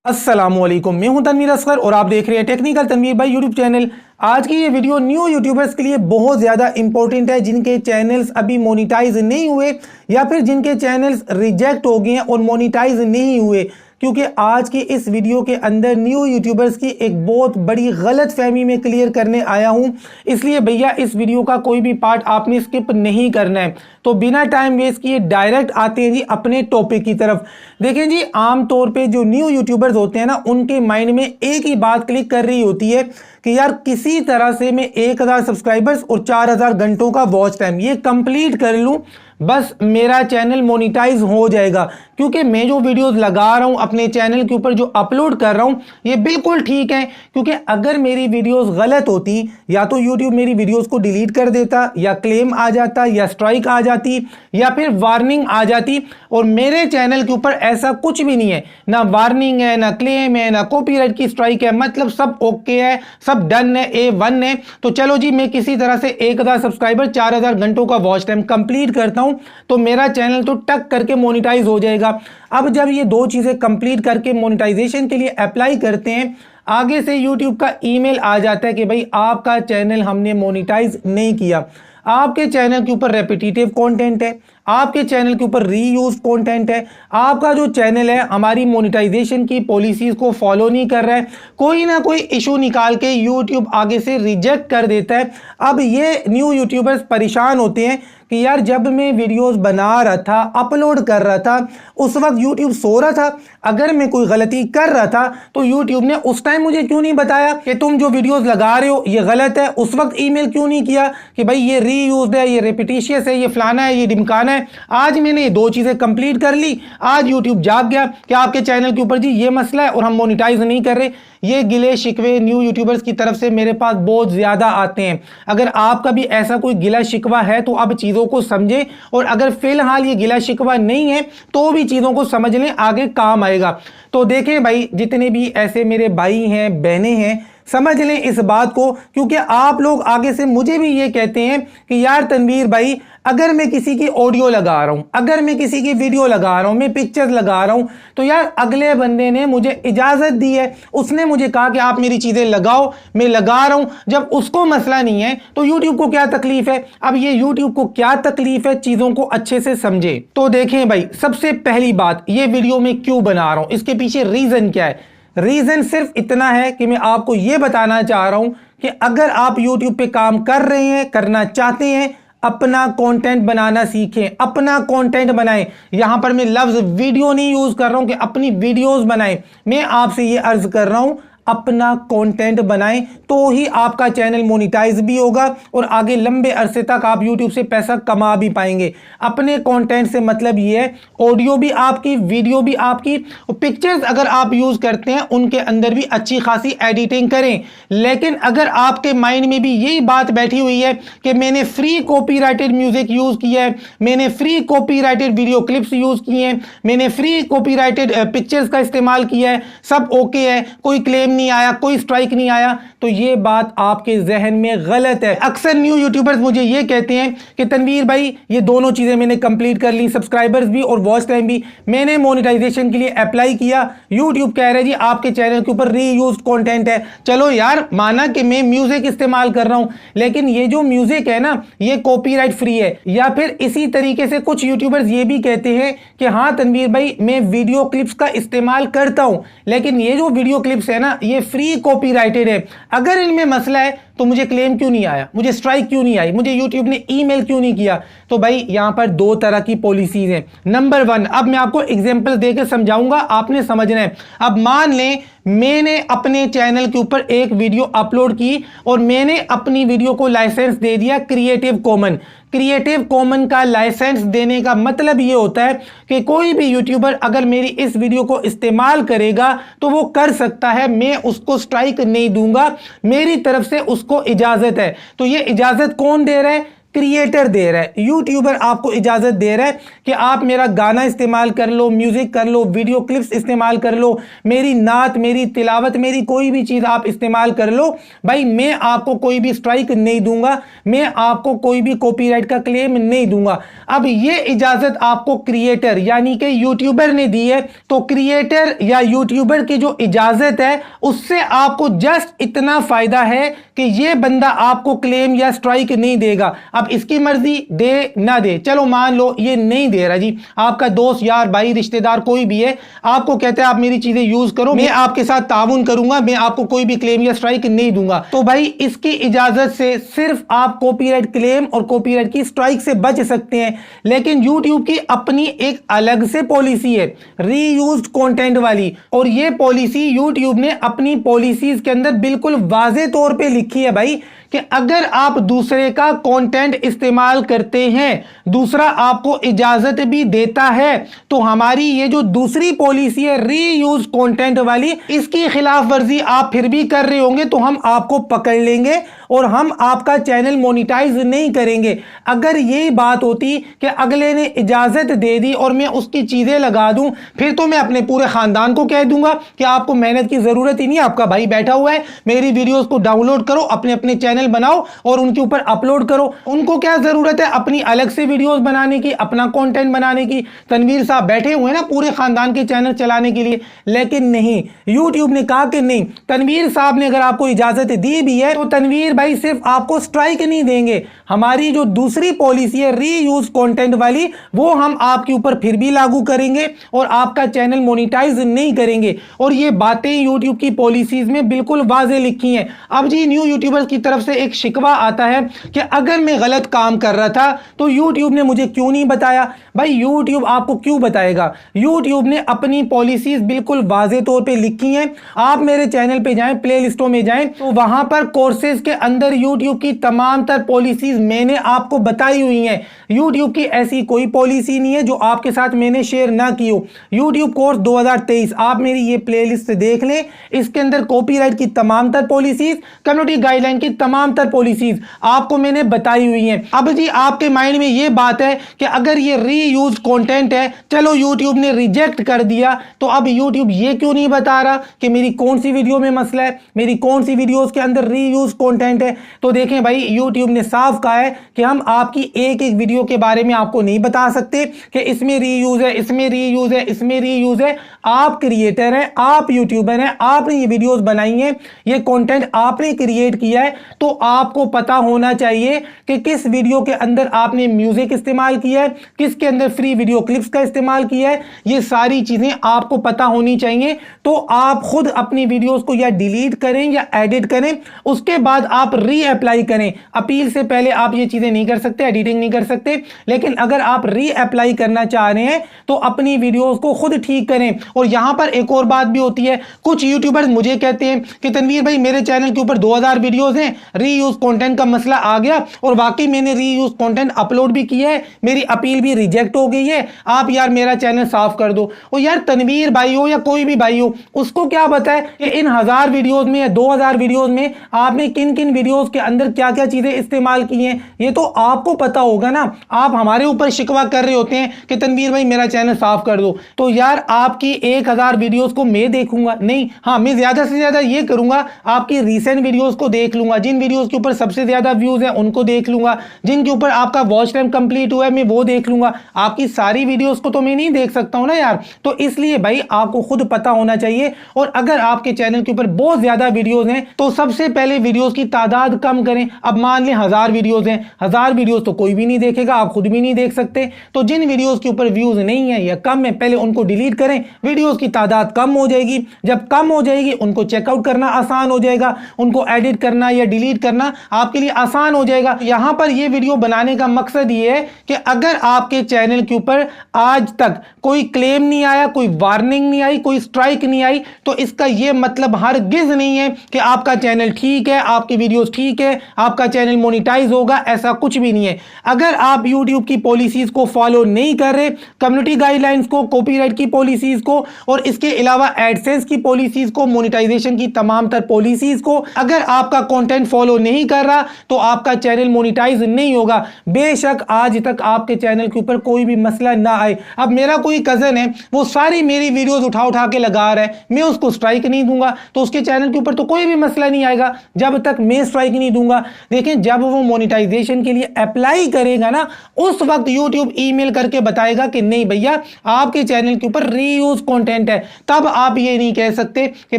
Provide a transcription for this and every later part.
अस्सलामुअलैकुम, मैं हूं तनवीर असगर और आप देख रहे हैं टेक्निकल तनवीर भाई यूट्यूब चैनल। आज की ये वीडियो न्यू यूट्यूबर्स के लिए बहुत ज़्यादा इंपॉर्टेंट है, जिनके चैनल्स अभी मोनेटाइज नहीं हुए या फिर जिनके चैनल्स रिजेक्ट हो गए हैं और मोनेटाइज नहीं हुए। क्योंकि आज की इस वीडियो के अंदर न्यू यूट्यूबर्स की एक बहुत बड़ी गलत फहमी में क्लियर करने आया हूं, इसलिए भैया इस वीडियो का कोई भी पार्ट आपने स्किप नहीं करना है। तो बिना टाइम वेस्ट किए डायरेक्ट आते हैं जी अपने टॉपिक की तरफ। देखें जी, आमतौर पे जो न्यू यूट्यूबर्स होते हैं ना, उनके माइंड में एक ही बात क्लिक कर रही होती है कि यार किसी तरह से मैं 1000 सब्सक्राइबर्स और 4000 घंटों का वॉच टाइम ये कंप्लीट कर लूं, बस मेरा चैनल मोनेटाइज हो जाएगा। क्योंकि मैं जो वीडियोस लगा रहा हूं अपने चैनल के ऊपर, जो अपलोड कर रहा हूं, ये बिल्कुल ठीक है। क्योंकि अगर मेरी वीडियोस गलत होती, या तो यूट्यूब मेरी वीडियोस को डिलीट कर देता, या क्लेम आ जाता, या स्ट्राइक आ जाती, या फिर वार्निंग आ जाती। और मेरे चैनल के ऊपर ऐसा कुछ भी नहीं है, ना वार्निंग है, ना क्लेम है, ना कॉपीराइट की स्ट्राइक है, मतलब सब ओके है, सब डन है, A1 है। तो चलो जी, मैं किसी तरह से 1000 सब्सक्राइबर 4000 घंटों का वॉच टाइम कंप्लीट करता हूं, तो मेरा चैनल तो टक करके मोनेटाइज हो जाएगा। अब जब ये दो चीजें कंप्लीट करके मोनेटाइजेशन के लिए अप्लाई करते हैं, आगे से यूट्यूब का ईमेल आ जाता है कि भाई आपका चैनल हमने मोनेटाइज नहीं किया। आपके चैनल के ऊपर रेपिटेटिव कंटेंट है, आपके चैनल के ऊपर रीयूज कंटेंट है, आपका जो चैनल है हमारी मोनेटाइजेशन की पॉलिसीज को फॉलो नहीं कर रहा है, कोई ना कोई इशू निकाल के यूट्यूब आगे से रिजेक्ट कर देता है। अब ये न्यू यूट्यूबर्स परेशान होते हैं कि यार जब मैं वीडियोस बना रहा था, अपलोड कर रहा था, उस वक्त यूट्यूब सो रहा था। अगर मैं कोई गलती कर रहा था तो यूट्यूब ने उस टाइम मुझे क्यों नहीं बताया कि तुम जो वीडियोस लगा रहे हो ये गलत है। उस वक्त ईमेल क्यों नहीं किया कि भाई ये रीयूज्ड है, ये रेपिटिशियस है, ये फलाना है, ये ढिमकाना है। आज मैंने ये दो चीजें कंप्लीट कर ली, आज यूट्यूब जाग गया कि आपके चैनल के ऊपर जी ये मसला है और हम मोनेटाइज नहीं कर रहे। ये गिले शिकवे न्यू यूट्यूबर्स की तरफ से मेरे पास बहुत ज्यादा आते हैं। अगर आपका भी ऐसा कोई गिला शिकवा है तो आप चीजों को समझें, और अगर फिलहाल ये गिला शिकवा नहीं है तो भी चीजों को समझ लें, आगे काम आएगा। तो देखें भाई, जितने भी ऐसे मेरे भाई हैं, बहनें हैं, समझ लें इस बात को। क्योंकि आप लोग आगे से मुझे भी ये कहते हैं कि यार तनवीर भाई, अगर मैं किसी की ऑडियो लगा रहा हूं, अगर मैं किसी की वीडियो लगा रहा हूं, मैं पिक्चर्स लगा रहा हूं, तो यार अगले बंदे ने मुझे इजाजत दी है, उसने मुझे कहा कि आप मेरी चीजें लगाओ, मैं लगा रहा हूं। जब उसको मसला नहीं है तो यूट्यूब को क्या तकलीफ है? अब ये यूट्यूब को क्या तकलीफ है, चीजों को अच्छे से समझे। तो देखें भाई, सबसे पहली बात, ये वीडियो में क्यों बना रहा हूं, इसके पीछे रीजन क्या है? रीजन सिर्फ इतना है कि मैं आपको यह बताना चाह रहा हूं कि अगर आप YouTube पे काम कर रहे हैं, करना चाहते हैं, अपना कंटेंट बनाना सीखें, अपना कंटेंट बनाएं। यहां पर मैं लफ्ज वीडियो नहीं यूज कर रहा हूं कि अपनी वीडियोस बनाएं, मैं आपसे यह अर्ज कर रहा हूं अपना कंटेंट बनाएं, तो ही आपका चैनल मोनेटाइज भी होगा और आगे लंबे अरसे तक आप YouTube से पैसा कमा भी पाएंगे। अपने कंटेंट से मतलब ये है, ऑडियो भी आपकी, वीडियो भी आपकी, और पिक्चर्स अगर आप यूज करते हैं उनके अंदर भी अच्छी खासी एडिटिंग करें। लेकिन अगर आपके माइंड में भी यही बात बैठी हुई है कि मैंने फ्री कॉपीराइटेड म्यूजिक यूज किया है, मैंने free copyrighted video clips use किए हैं, मैंने फ्री कॉपीराइटेड पिक्चर्स का इस्तेमाल किया है, सब ओके है, कोई क्लेम नहीं आया, कोई स्ट्राइक नहीं आया, तो ये बात आपके जहन में गलत है। अक्सर न्यू यूट्यूबर्स मुझे ये कहते हैं कि तनवीर भाई, ये दोनों चीजें मैंने कंप्लीट कर ली, सब्सक्राइबर्स भी और वॉच टाइम भी, मैंने मोनेटाइजेशन के लिए अप्लाई किया, यूट्यूब कह रहा है जी आपके चैनल के ऊपर रीयूज्ड कंटेंट है। चलो यार, माना कि मैं म्यूजिक इस्तेमाल कर रहा हूं, लेकिन ये जो म्यूजिक है ना, ये कॉपीराइट फ्री है। या फिर इसी तरीके से कुछ यूट्यूबर्स ये भी कहते हैं कि हाँ तनवीर भाई, मैं वीडियो क्लिप्स का इस्तेमाल करता हूं, लेकिन ये जो वीडियो क्लिप्स है ना, ये फ्री कॉपीराइटेड है। अगर इनमें मसला है तो मुझे क्लेम क्यों नहीं आया, मुझे स्ट्राइक क्यों नहीं आई, मुझे यूट्यूब ने ईमेल क्यों नहीं किया? तो भाई यहां पर दो तरह की पॉलिसीज हैं। नंबर 1, अब मैं आपको एग्जांपल देकर समझाऊंगा, आपने समझना है। अब मान लें मैंने अपने चैनल के ऊपर एक वीडियो अपलोड की और मैंने अपनी वीडियो को लाइसेंस दे दिया क्रिएटिव कॉमन। क्रिएटिव कॉमन का लाइसेंस देने का मतलब यह होता है कि कोई भी यूट्यूबर अगर मेरी इस वीडियो को इस्तेमाल करेगा तो वो कर सकता है, मैं उसको स्ट्राइक नहीं दूंगा, मेरी तरफ से उसको इजाजत है। तो ये इजाजत कौन दे रहा है? क्रिएटर दे रहा है, यूट्यूबर आपको इजाजत दे रहा है कि आप मेरा गाना इस्तेमाल कर लो, म्यूजिक कर लो, वीडियो क्लिप्स इस्तेमाल कर लो, मेरी नात, मेरी तिलावत, मेरी कोई भी चीज आप इस्तेमाल कर लो भाई, मैं आपको कोई भी स्ट्राइक नहीं दूंगा, मैं आपको कोई भी कॉपीराइट का क्लेम नहीं दूंगा। अब ये इजाजत आपको क्रिएटर यानी कि यूट्यूबर ने दी है, तो क्रिएटर या यूट्यूबर की जो इजाजत है उससे आपको जस्ट इतना फायदा है कि ये बंदा आपको क्लेम या स्ट्राइक नहीं देगा। अब इसकी मर्जी दे ना दे, चलो मान लो ये नहीं दे रहा जी, आपका दोस्त यार भाई रिश्तेदार कोई भी है, आपको कहता है आप मेरी चीजें यूज करो, मैं आपके साथ ताउन करूंगा, मैं आपको कोई भी क्लेम या स्ट्राइक नहीं दूंगा, तो भाई इसकी इजाजत से सिर्फ आप कॉपीराइट क्लेम और कॉपीराइट की स्ट्राइक से बच सकते हैं। लेकिन यूट्यूब की अपनी एक अलग से पॉलिसी है रीयूज्ड कंटेंट वाली, और ये पॉलिसी यूट्यूब ने अपनी पॉलिसीज के अंदर बिल्कुल वाजे तौर पे लिखी है भाई कि अगर आप दूसरे का कंटेंट इस्तेमाल करते हैं, दूसरा आपको इजाजत भी देता है, तो हमारी ये जो दूसरी पॉलिसी है रीयूज कंटेंट वाली, इसकी खिलाफ वर्जी आप फिर भी कर रहे होंगे तो हम आपको पकड़ लेंगे और हम आपका चैनल मोनिटाइज नहीं करेंगे। अगर यही बात होती कि अगले ने इजाजत दे दी और मैं उसकी चीजें लगा दूं, फिर तो मैं अपने पूरे खानदान को कह दूंगा कि आपको मेहनत की जरूरत ही नहीं, आपका भाई बैठा हुआ है, मेरी वीडियोस को डाउनलोड करो, अपने अपने चैनल बनाओ और उनके ऊपर अपलोड करो। उनको क्या जरूरत है अपनी अलग से वीडियोस बनाने की, अपना कंटेंट बनाने की। तनवीर साहब बैठे हुए हैं ना पूरे खानदान के चैनल चलाने के लिए, लेकिन नहीं, यूट्यूब ने कहा कि नहीं, तनवीर साहब ने अगर आपको इजाजत दी भी है तो तनवीर भाई सिर्फ आपको स्ट्राइक नहीं देंगे, हमारी जो दूसरी पॉलिसी है रीयूज कंटेंट वाली, वो हम आपके ऊपर फिर भी लागू करेंगे और आपका चैनल मोनिटाइज नहीं करेंगे। और ये बातें यूट्यूब की पॉलिसीज में बिल्कुल वाजे लिखी हैं। अब जी न्यू यूट्यूबर्स की तरफ से एक शिकवा आता है कि अगर मैं गलत काम कर रहा था तो यूट्यूब ने मुझे क्यों नहीं बताया। भाई यूट्यूब आपको क्यों बताएगा, यूट्यूब ने अपनी पॉलिसीज बिल्कुल वाजे तौर पे लिखी हैं। आप मेरे चैनल पे जाएं, प्ले लिस्टों में जाएं, तो वहां पर कोर्सेज के अंदर यूट्यूब की तमाम तर पॉलिसीज मैंने आपको बताई हुई हैं। यूट्यूब की ऐसी कोई पॉलिसी नहीं है जो आपके साथ मैंने शेयर ना की हो। यूट्यूब कोर्स 2023 आप मेरी ये प्ले लिस्ट देख लें, इसके अंदर कॉपीराइट की तमाम तर पॉलिसीज, कम्युनिटी गाइडलाइन की तमाम तर पॉलिसीज आपको मैंने बताई हुई हैं। अब जी आपके माइंड में ये बात है कि अगर ये रीयूज कंटेंट है, चलो यूट्यूब ने रिजेक्ट कर दिया, तो अब यूट्यूब ये क्यों नहीं बता रहा कि मेरी कौन सी वीडियो में मसला है, मेरी कौन सी वीडियोस के अंदर रीयूज कंटेंट है। तो देखें भाई यूट्यूब ने साफ कहा है कि हम आपकी एक एक वीडियो के बारे में आपको नहीं बता सकते कि इसमें रीयूज है, इसमें रीयूज है, इसमें रीयूज है। आप क्रिएटर हैं, आप यूट्यूबर हैं, आपने ये वीडियोस बनाई हैं, ये कंटेंट आपने क्रिएट किया है, तो आपको पता होना चाहिए कि किस वीडियो के अंदर आपने म्यूजिक इस्तेमाल किया है, किसके अंदर फ्री वीडियो क्लिप्स का इस्तेमाल किया है। ये सारी चीजें आपको पता होनी चाहिए। तो आप खुद अपनी वीडियोस को या डिलीट करें या एडिट करें, उसके बाद आप री अप्लाई करें। अपील से पहले आप ये चीजें नहीं कर सकते, एडिटिंग नहीं कर सकते, लेकिन अगर आप री अप्लाई करना चाह रहे हैं तो अपनी वीडियोस को खुद ठीक करें। और यहां पर एक और बात भी होती है, कुछ यूट्यूबर्स मुझे कहते हैं कि तनवीर भाई मेरे चैनल के ऊपर 2000 वीडियोस हैं, रीयूज कंटेंट का मसला आ गया और वाकई मैंने रीयूज कंटेंट अपलोड भी किया है, मेरी अपील भी रिजेक्ट हो गई है, आप यार मेरा चैनल साफ कर दो। और यार तनवीर भाई हो या कोई भी भाई हो, उसको क्या पता है कि इन 1000 वीडियोस में या 2000 वीडियोस में आपने किन किन वीडियोस के अंदर क्या क्या चीजें इस्तेमाल की हैं, ये तो आपको पता होगा ना। आप हमारे ऊपर शिकवा कर रहे होते हैं कि तनवीर भाई मेरा चैनल साफ कर दो, तो यार आपकी 1000 वीडियोस को मैं देखूंगा नहीं, हाँ मैं ज्यादा से ज्यादा ये करूंगा आपकी रीसेंट वीडियोस को देख लूंगा, जिन वीडियोस के ऊपर सबसे ज्यादा व्यूज हैं उनको देख लूंगा, जिनके ऊपर आपका वॉच टाइम कंप्लीट हुआ है मैं वो देख लूंगा। आपकी सारी वीडियोस को तो मैं नहीं देख सकता हूं ना यार। तो इसलिए भाई आपको खुद पता होना चाहिए। और अगर आपके चैनल के ऊपर बहुत ज्यादा वीडियोस हैं तो सबसे पहले वीडियोस की तादाद कम करें। अब मान लें 1000 वीडियोस हैं, 1000 वीडियोस तो कोई भी नहीं देखेगा, आप खुद भी नहीं देख सकते। तो जिन वीडियोस के ऊपर व्यूज नहीं है या कम है, पहले उनको डिलीट करें, वीडियोस की तादाद कम हो जाएगी। जब कम हो जाएगी उनको चेकआउट करना आसान हो जाएगा, उनको एडिट करना या डिलीट करना आपके लिए आसान हो जाएगा। यहां पर यह वीडियो बनाने का मकसद यह है कि अगर आपके चैनल के ऊपर आज तक कोई क्लेम नहीं आया, कोई वार्निंग नहीं आई, कोई स्ट्राइक नहीं आई, तो इसका यह मतलब हरगिज नहीं है कि आपका चैनल ठीक है, आपकी वीडियोस ठीक है, आपका चैनल मोनिटाइज होगा, ऐसा कुछ भी नहीं है। अगर आप YouTube की पॉलिसीज को फॉलो नहीं कर रहे, कम्युनिटी गाइडलाइंस को, कॉपीराइट की पॉलिसीज को और इसके अलावा एडसेंस की पॉलिसीज को, मोनेटाइजेशन की तमाम तर पॉलिसीज को अगर आपका कंटेंट फॉलो फॉलो नहीं कर रहा तो आपका चैनल मोनिटाइज नहीं होगा। बेशक आज तक आपके चैनल के ऊपर कोई भी मसला ना आए। अब मेरा कोई कजन है, वो सारी मेरी वीडियोस उठा उठा के लगा रहा है, मैं उसको स्ट्राइक नहीं दूंगा तो उसके चैनल के ऊपर तो कोई भी मसला नहीं आएगा जब तक मैं स्ट्राइक नहीं दूंगा। देखें, जब वो मोनेटाइजेशन के लिए अप्लाई करेगा ना, उस वक्त यूट्यूब ईमेल करके बताएगा कि नहीं भैया आपके चैनल के ऊपर रीयूज कंटेंट है। तब आप ये नहीं कह सकते कि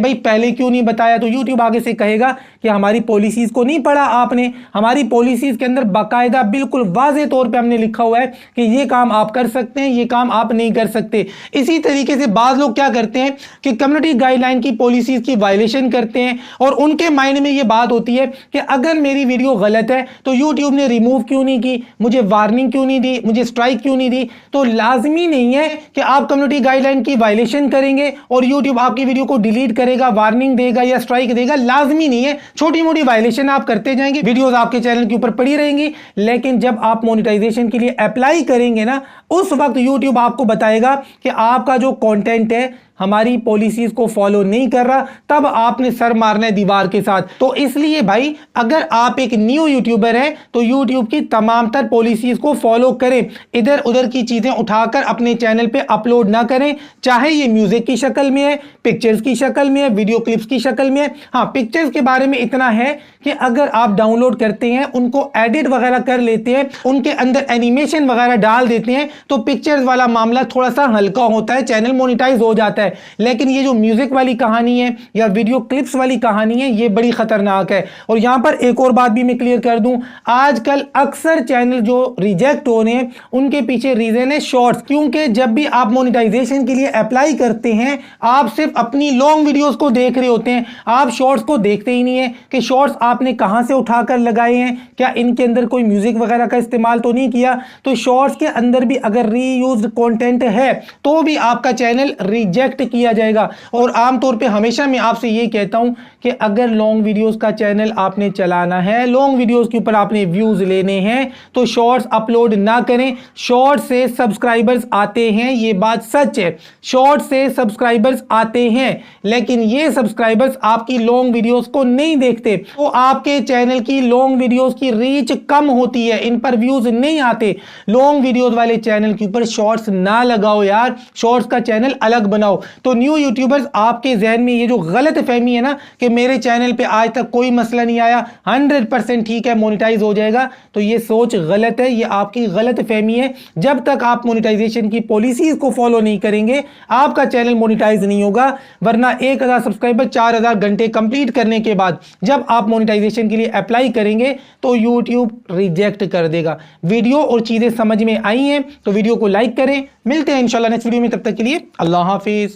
भाई पहले क्यों नहीं बताया, तो यूट्यूब आगे से कहेगा कि हमारी पॉलिसीज को नहीं पढ़ा आपने। हमारी पॉलिसीज के अंदर बाकायदा बिल्कुल वाज़ेह तौर पे हमने लिखा हुआ है कि ये काम आप कर सकते हैं, ये काम आप नहीं कर सकते। इसी तरीके से बाज़ लोग क्या करते हैं कि कम्युनिटी गाइडलाइन की पॉलिसीज की वायलेशन करते हैं और उनके माइंड में ये बात होती है कि अगर मेरी वीडियो गलत है तो यूट्यूब ने रिमूव क्यों नहीं की, मुझे वार्निंग क्यों नहीं दी, मुझे स्ट्राइक क्यों नहीं दी। तो लाजमी नहीं है कि आप कम्युनिटी गाइडलाइन की वायलेशन करेंगे और यूट्यूब आपकी वीडियो को डिलीट करेगा, वार्निंग देगा या स्ट्राइक देगा, लाजमी नहीं है। छोटी मोटी वायलेशन आप करते जाएंगे, वीडियोस आपके चैनल के ऊपर पड़ी रहेंगी, लेकिन जब आप मोनेटाइजेशन के लिए अप्लाई करेंगे ना, उस वक्त यूट्यूब आपको बताएगा कि आपका जो कंटेंट है हमारी पॉलिसीज को फॉलो नहीं कर रहा, तब आपने सर मारना है दीवार के साथ। तो इसलिए भाई अगर आप एक न्यू यूट्यूबर हैं तो यूट्यूब की तमाम तर पॉलिसीज को फॉलो करें, इधर उधर की चीजें उठाकर अपने चैनल पे अपलोड ना करें, चाहे ये म्यूजिक की शक्ल में है, पिक्चर्स की शक्ल में है, वीडियो क्लिप्स की शक्ल में है। हाँ, पिक्चर्स के बारे में इतना है कि अगर आप डाउनलोड करते हैं, उनको एडिट वगैरह कर लेते हैं, उनके अंदर एनिमेशन वगैरह डाल देते हैं, तो पिक्चर्स वाला मामला थोड़ा सा हल्का होता है, चैनल मोनेटाइज हो जाता है। लेकिन ये जो म्यूजिक वाली कहानी है या वीडियो क्लिप्स वाली कहानी है, ये बड़ी खतरनाक है। और यहां पर एक और बात भी मैं क्लियर कर दूं, आजकल अक्सर चैनल जो रिजेक्ट हो रहे हैं उनके पीछे रीजन है शॉर्ट्स। क्योंकि जब भी आप मोनेटाइजेशन के लिए अप्लाई करते हैं, आप सिर्फ अपनी लॉन्ग वीडियोस को देख रहे होते हैं, आप शॉर्ट्स को देखते ही नहीं है कि शॉर्ट्स आपने कहां से उठाकर लगाए हैं, क्या इनके अंदर कोई म्यूजिक वगैरह का इस्तेमाल तो नहीं किया। तो शॉर्ट्स के अंदर भी अगर रीयूज्ड कंटेंट है तो भी आपका चैनल रिजेक्ट किया जाएगा। और आमतौर पे हमेशा मैं आपसे ये कहता हूं कि अगर लॉन्ग वीडियोस का चैनल आपने चलाना है, लॉन्ग वीडियोस के ऊपर आपने व्यूज लेने हैं, तो शॉर्ट्स अपलोड ना करें। शॉर्ट से सब्सक्राइबर्स आते हैं, ये बात सच है, शॉर्ट से सब्सक्राइबर्स आते हैं, लेकिन ये सब्सक्राइबर्स आपकी लॉन्ग वीडियोस को नहीं देखते, तो आपके चैनल की लॉन्ग वीडियोस की रीच कम होती है, इन पर व्यूज नहीं आते। लॉन्ग वीडियोस वाले चैनल के ऊपर शॉर्ट्स ना लगाओ यार, शॉर्ट्स का चैनल अलग बनाओ। तो न्यू यूट्यूबर्स, आपके जहन में ये जो गलत फहमी है ना कि मेरे चैनल पे आज तक कोई मसला नहीं आया, 100% ठीक है, मोनेटाइज हो जाएगा, तो ये सोच गलत है, ये आपकी गलत फहमी है। जब तक आप मोनेटाइजेशन की पॉलिसीज को फॉलो नहीं करेंगे, आपका चैनल मोनेटाइज नहीं होगा। वरना 1000 सब्सक्राइबर 4000 घंटे कंप्लीट करने के बाद जब आप मोनेटाइजेशन के लिए अप्लाई करेंगे तो यूट्यूब रिजेक्ट कर देगा। वीडियो और चीजें समझ में आई हैं तो वीडियो को लाइक करें। मिलते हैं इंशाल्लाह नेक्स्ट वीडियो में, तब तक के लिए अल्लाह हाफिज।